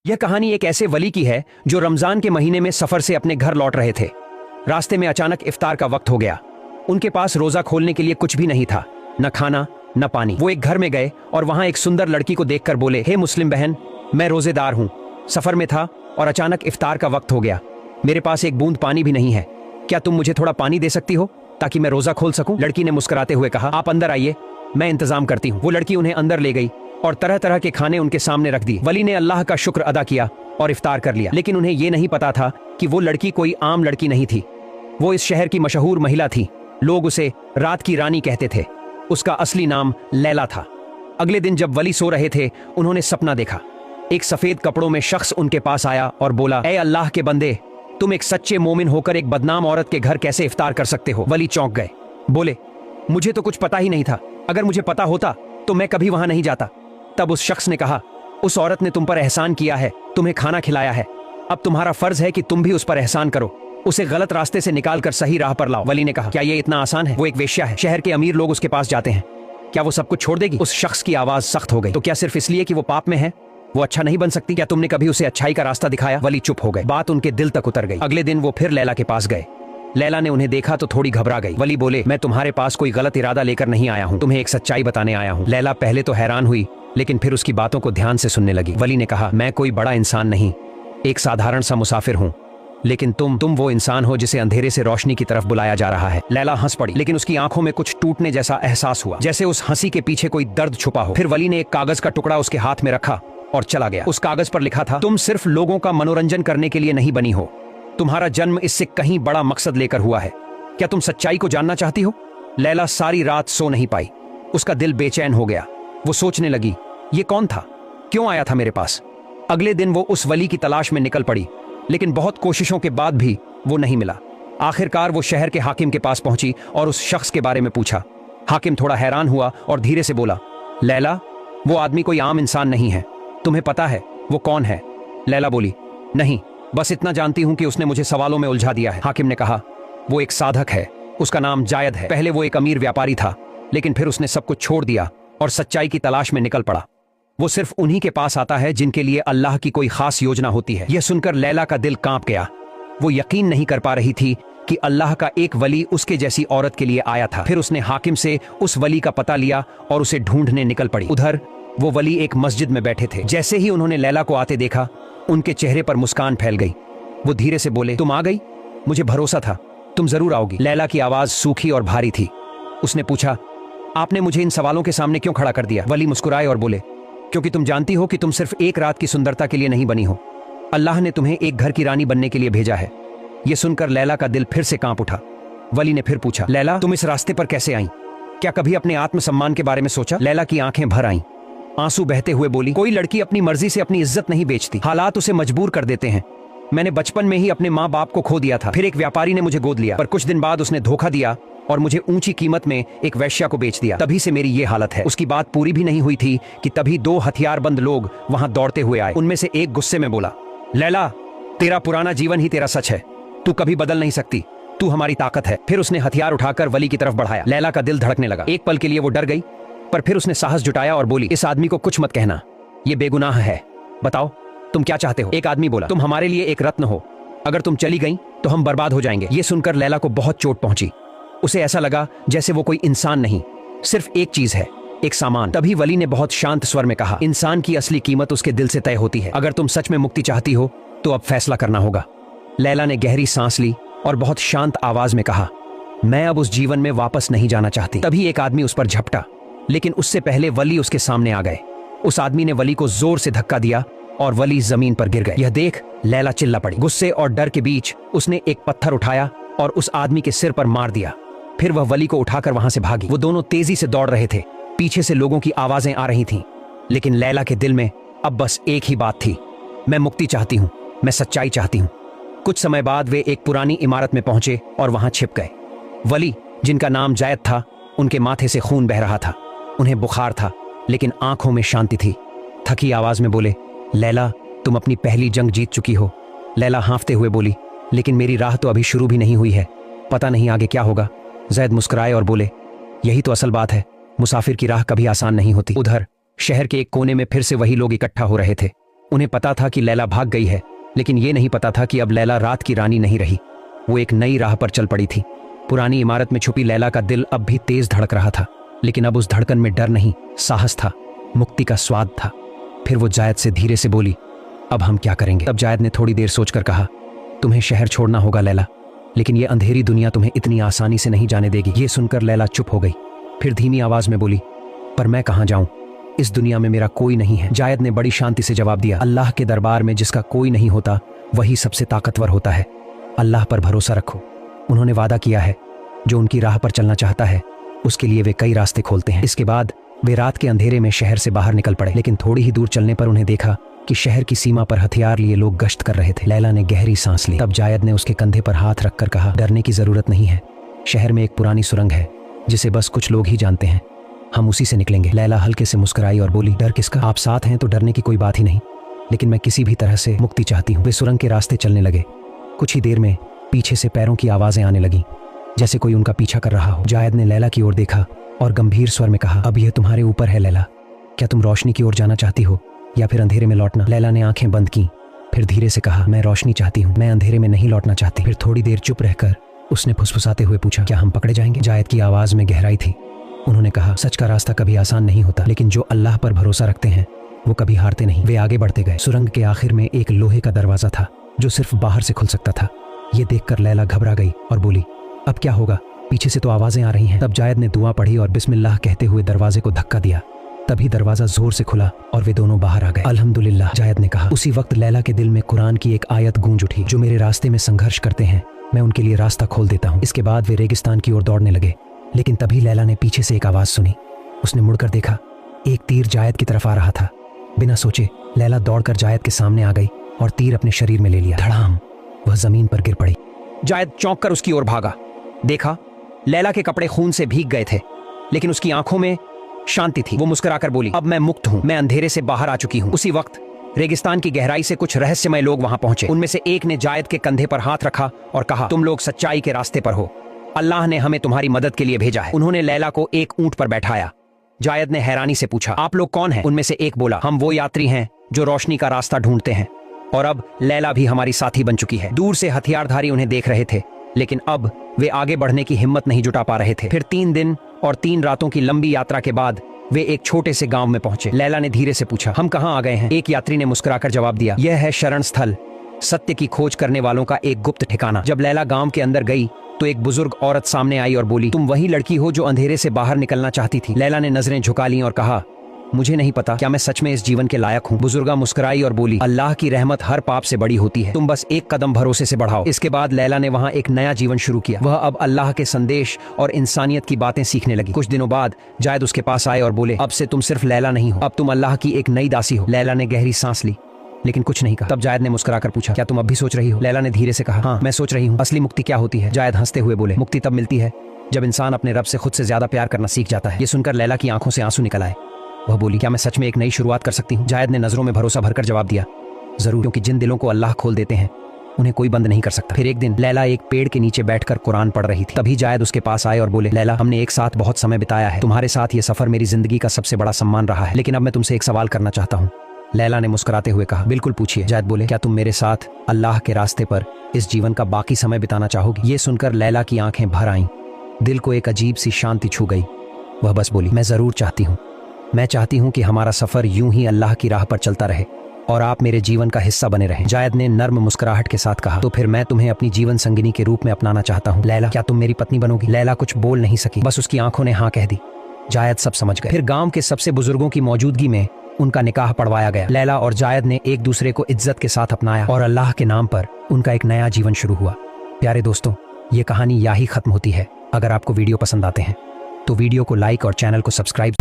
यह कहानी एक ऐसे वली की है जो रमजान के महीने में सफर से अपने घर लौट रहे थे। रास्ते में अचानक इफ्तार का वक्त हो गया। उनके पास रोजा खोलने के लिए कुछ भी नहीं था, न खाना न पानी। वो एक घर में गए और वहां एक सुंदर लड़की को देखकर बोले, हे मुस्लिम बहन, मैं रोजेदार हूँ, सफर में था और अचानक इफ्तार का वक्त हो गया। मेरे पास एक बूंद पानी भी नहीं है, क्या तुम मुझे थोड़ा पानी दे सकती हो ताकि मैं रोजा खोल सकूं? लड़की ने मुस्कुराते हुए कहा, आप अंदर आइए, मैं इंतजाम करती हूँ। वो लड़की उन्हें अंदर ले गई और तरह तरह के खाने उनके सामने रख दिए। वली ने अल्लाह का शुक्र अदा किया और इफ्तार कर लिया। लेकिन उन्हें यह नहीं पता था कि वो लड़की कोई आम लड़की नहीं थी। वो इस शहर की मशहूर महिला थी। लोग उसे रात की रानी कहते थे। उसका असली नाम लैला था। अगले दिन जब वली सो रहे थे, उन्होंने सपना देखा। एक सफेद कपड़ों में शख्स उनके पास आया और बोला, ए अल्लाह के बंदे, तुम एक सच्चे मोमिन होकर एक बदनाम औरत के घर कैसे इफ्तार कर सकते हो? वली चौंक गए, बोले, मुझे तो कुछ पता ही नहीं था, अगर मुझे पता होता तो मैं कभी वहां नहीं जाता। तब उस शख्स ने कहा, उस औरत ने तुम पर एहसान किया है, तुम्हें खाना खिलाया है, अब तुम्हारा फर्ज है कि तुम भी उस पर एहसान करो, उसे गलत रास्ते से निकालकर सही राह पर लाओ। वली ने कहा, क्या ये इतना आसान है? वो एक वेश्या है, शहर के अमीर लोग उसके पास जाते हैं, क्या वो सब कुछ छोड़ देगी? उस शख्स की आवाज सख्त हो गई, तो क्या सिर्फ इसलिए कि वो पाप में है वो अच्छा नहीं बन सकती? क्या तुमने कभी उसे अच्छाई का रास्ता दिखाया? वली चुप हो गए, बात उनके दिल तक उतर गई। अगले दिन वो फिर लैला के पास गए। लैला ने उन्हें देखा तो थोड़ी घबरा गई। वली बोले, मैं तुम्हारे पास कोई गलत इरादा लेकर नहीं आया हूँ, तुम्हें एक सच्चाई बताने आया हूँ। लैला पहले तो हैरान हुई, लेकिन फिर उसकी बातों को ध्यान से सुनने लगी। वली ने कहा, मैं कोई बड़ा इंसान नहीं, एक साधारण सा मुसाफिर हूँ, लेकिन तुम वो इंसान हो जिसे अंधेरे से रोशनी की तरफ बुलाया जा रहा है। लैला हंस पड़ी, लेकिन उसकी आंखों में कुछ टूटने जैसा एहसास हुआ, जैसे उस हंसी के पीछे कोई दर्द छुपा हो। फिर वली ने एक कागज का टुकड़ा उसके हाथ में रखा और चला गया। उस कागज पर लिखा था, तुम सिर्फ लोगों का मनोरंजन करने के लिए नहीं बनी हो, तुम्हारा जन्म इससे कहीं बड़ा मकसद लेकर हुआ है। क्या तुम सच्चाई को जानना चाहती हो? लैला सारी रात सो नहीं पाई, उसका दिल बेचैन हो गया। वो सोचने लगी, ये कौन था, क्यों आया था मेरे पास? अगले दिन वो उस वली की तलाश में निकल पड़ी, लेकिन बहुत कोशिशों के बाद भी वो नहीं मिला। आखिरकार वो शहर के हाकिम के पास पहुंची और उस शख्स के बारे में पूछा। हाकिम थोड़ा हैरान हुआ और धीरे से बोला, लैला, वो आदमी कोई आम इंसान नहीं है, तुम्हें पता है वो कौन है? लैला बोली, नहीं, बस इतना जानती हूं कि उसने मुझे सवालों में उलझा दिया है। हाकिम ने कहा, वो एक साधक है, उसका नाम जायद है। पहले वो एक अमीर व्यापारी था, लेकिन फिर उसने सब कुछ छोड़ दिया और सच्चाई की तलाश में निकल पड़ा। वो सिर्फ उन्हीं के पास आता है जिनके लिए अल्लाह की कोई खास योजना होती है। यह सुनकर लैला का दिल कांप गया। वो यकीन नहीं कर पा रही थी कि अल्लाह का एक वली उसके जैसी औरत के लिए आया था। फिर उसने हाकिम से उस वली का पता लिया और उसे ढूंढने निकल पड़ी। उधर वो वली एक मस्जिद में बैठे थे। जैसे ही उन्होंने लैला को आते देखा, उनके चेहरे पर मुस्कान फैल गई। वो धीरे से बोले, तुम आ गई, मुझे भरोसा था तुम जरूर आओगी। लैला की आवाज सूखी और भारी थी। उसने पूछा, आपने मुझे इन सवालों के सामने क्यों खड़ा कर दिया? वली मुस्कुराए और बोले, क्योंकि तुम जानती हो कि तुम सिर्फ एक रात की सुंदरता के लिए नहीं बनी हो, अल्लाह ने तुम्हें एक घर की रानी बनने के लिए भेजा है। यह सुनकर लैला का दिल फिर से कांप उठा। वली ने फिर पूछा, लैला, तुम इस रास्ते पर कैसे आई? क्या कभी अपने आत्मसम्मान के बारे में सोचा? लैला की आंखें भर आईं, आंसू बहते हुए बोली, कोई लड़की अपनी मर्जी से अपनी इज्जत नहीं बेचती, हालात उसे मजबूर कर देते हैं। मैंने बचपन में ही अपने माँ बाप को खो दिया था, फिर एक व्यापारी ने मुझे गोद लिया, पर कुछ दिन बाद उसने धोखा दिया और मुझे ऊंची कीमत में एक वैश्या को बेच दिया। तभी से मेरी ये हालत है। उसकी बात पूरी भी नहीं हुई थी कि तभी दो हथियारबंद लोग वहां दौड़ते हुए आए। उनमें से एक गुस्से में बोला, लैला, तेरा पुराना जीवन ही तेरा सच है, तू कभी बदल नहीं सकती, तू हमारी ताकत है। फिर उसने हथियार उठाकर वली की तरफ बढ़ाया। लैला का दिल धड़कने लगा। एक पल के लिए वो डर गई, पर फिर उसने साहस जुटाया और बोली, इस आदमी को कुछ मत कहना, ये बेगुनाह है, बताओ तुम क्या चाहते हो? एक आदमी बोला, तुम हमारे लिए एक रत्न हो, अगर तुम चली गई तो हम बर्बाद हो जाएंगे। ये सुनकर लैला को बहुत चोट पहुंची। उसे ऐसा लगा जैसे वो कोई इंसान नहीं, सिर्फ एक चीज है, एक सामान। तभी वली ने बहुत शांत स्वर में कहा, इंसान की असली कीमत उसके दिल से तय होती है, अगर तुम सच में मुक्ति चाहती हो तो अब फैसला करना होगा। लैला ने गहरी सांस ली और बहुत शांत आवाज में कहा, मैं अब उस जीवन में वापस नहीं जाना चाहती। तभी एक आदमी उस पर झपटा, लेकिन उससे पहले वली उसके सामने आ गए। उस आदमी ने वली को जोर से धक्का दिया और वली जमीन पर गिर गए। यह देख लैला चिल्ला पड़ी। गुस्से और डर के बीच उसने एक पत्थर उठाया और उस आदमी के सिर पर मार दिया। फिर वह वली को उठाकर वहां से भागी। वो दोनों तेजी से दौड़ रहे थे, पीछे से लोगों की आवाजें आ रही थीं, लेकिन लैला के दिल में अब बस एक ही बात थी, मैं मुक्ति चाहती हूँ, मैं सच्चाई चाहती हूँ। कुछ समय बाद वे एक पुरानी इमारत में पहुंचे और वहां छिप गए। वली, जिनका नाम जायद था, उनके माथे से खून बह रहा था, उन्हें बुखार था, लेकिन आंखों में शांति थी। थकी आवाज में बोले, लैला, तुम अपनी पहली जंग जीत चुकी हो। लैला हांफते हुए बोली, लेकिन मेरी राह तो अभी शुरू भी नहीं हुई है, पता नहीं आगे क्या होगा। जैद मुस्कुराए और बोले, यही तो असल बात है, मुसाफिर की राह कभी आसान नहीं होती। उधर शहर के एक कोने में फिर से वही लोग इकट्ठा हो रहे थे। उन्हें पता था कि लैला भाग गई है, लेकिन ये नहीं पता था कि अब लैला रात की रानी नहीं रही। वो एक नई राह पर चल पड़ी थी। पुरानी इमारत में छुपी लैला का दिल अब भी तेज धड़क रहा था, लेकिन अब उस धड़कन में डर नहीं, साहस था, मुक्ति का स्वाद था। फिर वो जायद से धीरे से बोली, अब हम क्या करेंगे? तब जायद ने थोड़ी देर सोचकर कहा, तुम्हें शहर छोड़ना होगा लैला, लेकिन ये अंधेरी दुनिया तुम्हें इतनी आसानी से नहीं जाने देगी। ये सुनकर लैला चुप हो गई। फिर धीमी आवाज में बोली, पर मैं कहाँ जाऊं? इस दुनिया में मेरा कोई नहीं है। जायद ने बड़ी शांति से जवाब दिया, अल्लाह के दरबार में जिसका कोई नहीं होता वही सबसे ताकतवर होता है। अल्लाह पर भरोसा रखो। उन्होंने वादा किया है, जो उनकी राह पर चलना चाहता है उसके लिए वे कई रास्ते खोलते हैं। इसके बाद वे रात के अंधेरे में शहर से बाहर निकल पड़े, लेकिन थोड़ी ही दूर चलने पर उन्हें देखा कि शहर की सीमा पर हथियार लिए लोग गश्त कर रहे थे। लैला ने गहरी सांस ली। तब जायद ने उसके कंधे पर हाथ रखकर कहा, डरने की जरूरत नहीं है। शहर में एक पुरानी सुरंग है जिसे बस कुछ लोग ही जानते हैं, हम उसी से निकलेंगे। लैला हल्के से मुस्कुराई और बोली, डर किसका? आप साथ हैं तो डरने की कोई बात ही नहीं, लेकिन मैं किसी भी तरह से मुक्ति चाहती हूँ। वे सुरंग के रास्ते चलने लगे। कुछ ही देर में पीछे से पैरों की आवाजें आने लगीं, जैसे कोई उनका पीछा कर रहा हो। जायद ने लैला की ओर देखा और गंभीर स्वर में कहा, अब यह तुम्हारे ऊपर है लैला। क्या तुम रोशनी की ओर जाना चाहती हो या फिर अंधेरे में लौटना? लैला ने आंखें बंद की, फिर धीरे से कहा, मैं रोशनी चाहती हूँ, मैं अंधेरे में नहीं लौटना चाहती। फिर थोड़ी देर चुप रहकर उसने फुसफुसाते हुए पूछा, क्या हम पकड़े जाएंगे? जायद की आवाज में गहराई थी। उन्होंने कहा, सच का रास्ता कभी आसान नहीं होता, लेकिन जो अल्लाह पर भरोसा रखते हैं वो कभी हारते नहीं। वे आगे बढ़ते गए। सुरंग के आखिर में एक लोहे का दरवाजा था जो सिर्फ बाहर से खुल सकता था। ये देखकर लैला घबरा गई और बोली, अब क्या होगा? पीछे से तो आवाजें आ रही हैं। तब जायद ने दुआ पढ़ी और बिस्मिल्लाह कहते हुए दरवाजे को धक्का दिया। तभी दरवाजा जोर से खुला और वे दोनों बाहर आ गए। अल्हम्दुलिल्लाह, जायद ने कहा। उसी वक्त लैला के दिल में कुरान की एक आयत गूंज उठी, जो मेरे रास्ते में संघर्ष करते हैं मैं उनके लिए रास्ता खोल देता हूँ। इसके बाद वे रेगिस्तान की ओर दौड़ने लगे, लेकिन तभी लैला ने पीछे से एक आवाज सुनी। उसने मुड़कर देखा, एक तीर जायद की तरफ आ रहा था। बिना सोचे लैला दौड़कर जायद के सामने आ गई और तीर अपने शरीर में ले लिया। धड़ाम, वह जमीन पर गिर पड़ी। जायद चौंक कर उसकी ओर भागा। देखा, लैला के कपड़े खून से भीग गए थे, लेकिन उसकी आंखों में शांति थी। वो मुस्कुराकर बोली, अब मैं मुक्त हूं, मैं अंधेरे से बाहर आ चुकी हूं। उसी वक्त रेगिस्तान की गहराई से कुछ रहस्यमय लोग वहां पहुंचे। उनमें से एक ने जायद के कंधे पर हाथ रखा और कहा, तुम लोग सच्चाई के रास्ते पर हो, अल्लाह ने हमें तुम्हारी मदद के लिए भेजा है। उन्होंने लैला को एक ऊंट पर बैठाया। जायद ने हैरानी से पूछा, आप लोग कौन हैं? उनमें से एक बोला, हम वो यात्री हैं जो रोशनी का रास्ता ढूंढते हैं, और अब लैला भी हमारी साथी बन चुकी है। दूर से हथियारधारी उन्हें देख रहे थे, लेकिन अब वे आगे बढ़ने की हिम्मत नहीं जुटा पा रहे थे। फिर 3 दिन और 3 रातों की लंबी यात्रा के बाद वे एक छोटे से गांव में पहुंचे। लैला ने धीरे से पूछा, हम कहां आ गए हैं? एक यात्री ने मुस्कुराकर जवाब दिया, यह है शरण स्थल, सत्य की खोज करने वालों का एक गुप्त ठिकाना। जब लैला गांव के अंदर गई तो एक बुजुर्ग औरत सामने आई और बोली, तुम वही लड़की हो जो अंधेरे से बाहर निकलना चाहती थी? लैला ने नजरें झुका लीं और कहा, मुझे नहीं पता, क्या मैं सच में इस जीवन के लायक हूँ? बुजुर्गा मुस्कुराई और बोली, अल्लाह की रहमत हर पाप से बड़ी होती है, तुम बस एक कदम भरोसे से बढ़ाओ। इसके बाद लैला ने वहाँ एक नया जीवन शुरू किया। वह अब अल्लाह के संदेश और इंसानियत की बातें सीखने लगी। कुछ दिनों बाद जायद उसके पास आए और बोले, अब से तुम सिर्फ लैला नहीं हो, अब तुम अल्लाह की एक नई दासी हो। लैला ने गहरी सांस ली, लेकिन कुछ नहीं कहा। तब जायद ने मुस्कुराकर पूछा, क्या तुम अब भी सोच रही हो? लैला ने धीरे से कहा, हाँ मैं सोच रही हूँ। असली मुक्ति क्या होती है? जायद हंसते हुए बोले, मुक्ति तब मिलती है जब इंसान अपने रब से खुद से ज्यादा प्यार करना सीख जाता है। ये सुनकर लैला की आंखों से आंसू निकल आए। वह बोली, क्या मैं सच में एक नई शुरुआत कर सकती हूँ? जायद ने नजरों में भरोसा भरकर जवाब दिया, जरूर, क्योंकि जिन दिलों को अल्लाह खोल देते हैं उन्हें कोई बंद नहीं कर सकता। फिर एक दिन लैला एक पेड़ के नीचे बैठकर कुरान पढ़ रही थी। तभी जायद उसके पास आए और बोले, लैला, हमने एक साथ बहुत समय बिताया है, तुम्हारे साथ ये सफर मेरी जिंदगी का सबसे बड़ा सम्मान रहा है, लेकिन अब मैं तुमसे एक सवाल करना चाहता हूँ। लैला ने मुस्कुराते हुए कहा, बिल्कुल पूछिए। जायद बोले, क्या तुम मेरे साथ अल्लाह के रास्ते पर इस जीवन का बाकी समय बिताना चाहोगी? ये सुनकर लैला की आंखें भर आईं, दिल को एक अजीब सी शांति छू गई। वह बस बोली, मैं जरूर चाहती हूँ, मैं चाहती हूँ कि हमारा सफर यूं ही अल्लाह की राह पर चलता रहे और आप मेरे जीवन का हिस्सा बने रहें। जायद ने नर्म मुस्कुराहट के साथ कहा, तो फिर मैं तुम्हें अपनी जीवन संगिनी के रूप में अपनाना चाहता हूँ। लैला, क्या तुम मेरी पत्नी बनोगी? लैला कुछ बोल नहीं सकी, बस उसकी आंखों ने हाँ कह दी। जायद सब समझ गए। फिर गांव के सबसे बुजुर्गों की मौजूदगी में उनका निकाह पढ़वाया गया। लैला और जायद ने एक दूसरे को इज्जत के साथ अपनाया और अल्लाह के नाम पर उनका एक नया जीवन शुरू हुआ। प्यारे दोस्तों, ये कहानी यहीं खत्म होती है। अगर आपको वीडियो पसंद आते हैं तो वीडियो को लाइक और चैनल को सब्सक्राइब